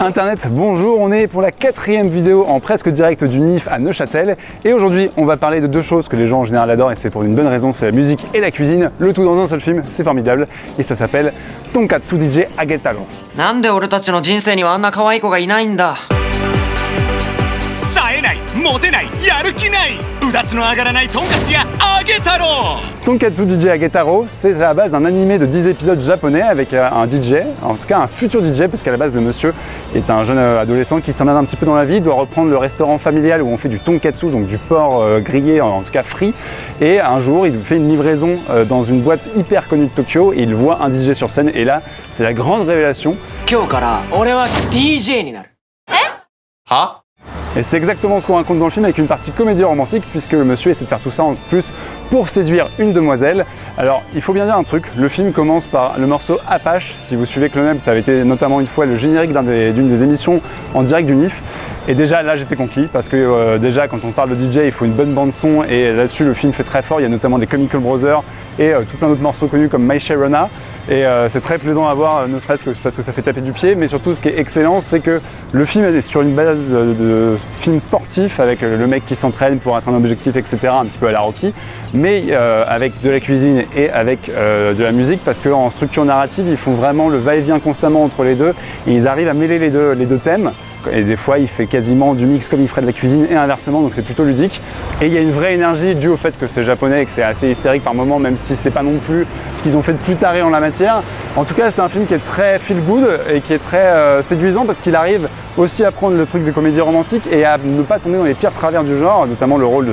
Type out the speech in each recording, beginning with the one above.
Internet, bonjour, on est pour la 4e vidéo en presque direct du NIF à Neuchâtel et aujourd'hui on va parler de deux choses que les gens en général adorent et c'est pour une bonne raison, c'est la musique et la cuisine, le tout dans un seul film, c'est formidable et ça s'appelle Tonkatsu DJ Agetaro. なんで俺たちの人生にはあんな可愛い子がいないんだ。冴えない、モテない、やる気ない、うだつの上がらないとんかつ屋あげ太郎。 Tonkatsu DJ Agetaro, c'est à la base un animé de 10 épisodes japonais avec un DJ, en tout cas un futur DJ, parce qu'à la base le monsieur est un jeune adolescent qui s'emmerde un petit peu dans la vie, doit reprendre le restaurant familial où on fait du tonkatsu, donc du porc grillé, en tout cas frit, et un jour il fait une livraison dans une boîte hyper connue de Tokyo et il voit un DJ sur scène et là c'est la grande révélation. 今日から俺は DJ になる。は？ Et c'est exactement ce qu'on raconte dans le film avec une partie comédie romantique puisque le monsieur essaie de faire tout ça en plus pour séduire une demoiselle. Alors il faut bien dire un truc, le film commence par le morceau Apache, si vous suivez Cloneb, ça avait été notamment une fois le générique d'une des émissions en direct du NIF. Et déjà là j'étais conquis parce que déjà quand on parle de DJ il faut une bonne bande son et là-dessus le film fait très fort, il y a notamment des Chemical Brothers et tout plein d'autres morceaux connus comme My Sharona. Et c'est très plaisant à voir, ne serait-ce que parce que ça fait taper du pied, mais surtout ce qui est excellent, c'est que le film est sur une base de film sportif, avec le mec qui s'entraîne pour atteindre un objectif, etc., un petit peu à la Rocky, mais avec de la cuisine et avec de la musique, parce qu'en structure narrative, ils font vraiment le va-et-vient constamment entre les deux, et ils arrivent à mêler les deux thèmes. Et des fois il fait quasiment du mix comme il ferait de la cuisine et inversement, donc c'est plutôt ludique. Et il y a une vraie énergie due au fait que c'est japonais et que c'est assez hystérique par moments, même si c'est pas non plus ce qu'ils ont fait de plus taré en la matière. En tout cas c'est un film qui est très feel good et qui est très séduisant parce qu'il arrive aussi à prendre le truc de comédie romantique et à ne pas tomber dans les pires travers du genre, notamment le rôle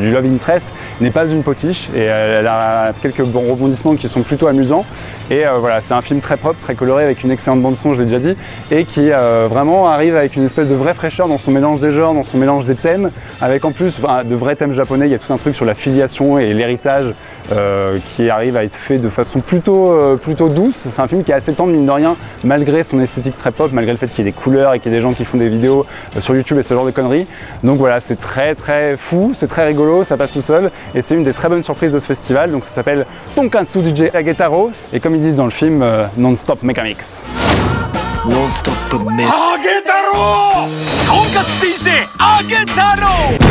du love interest n'est pas une potiche et elle a quelques bons rebondissements qui sont plutôt amusants. Et voilà, c'est un film très propre, très coloré avec une excellente bande son, je l'ai déjà dit, et qui vraiment arrive avec une espèce de vraie fraîcheur dans son mélange des genres, dans son mélange des thèmes, avec en plus de vrais thèmes japonais. Il y a tout un truc sur la filiation et l'héritage qui arrive à être fait de façon plutôt douce. C'est un film qui est assez tendre mine de rien, malgré son esthétique très pop, malgré le fait qu'il y ait des couleurs et qu'il y ait des gens qui font des vidéos sur YouTube et ce genre de conneries. Donc voilà, c'est très fou, c'est très rigolo, ça passe tout seul, et c'est une des très bonnes surprises de ce festival. Donc ça s'appelle Tonkatsu DJ Agetaro, et comme ils disent dans le film, non-stop Megamix. Non-stop メ。あげ太郎。とんかつ DJ あげ太郎。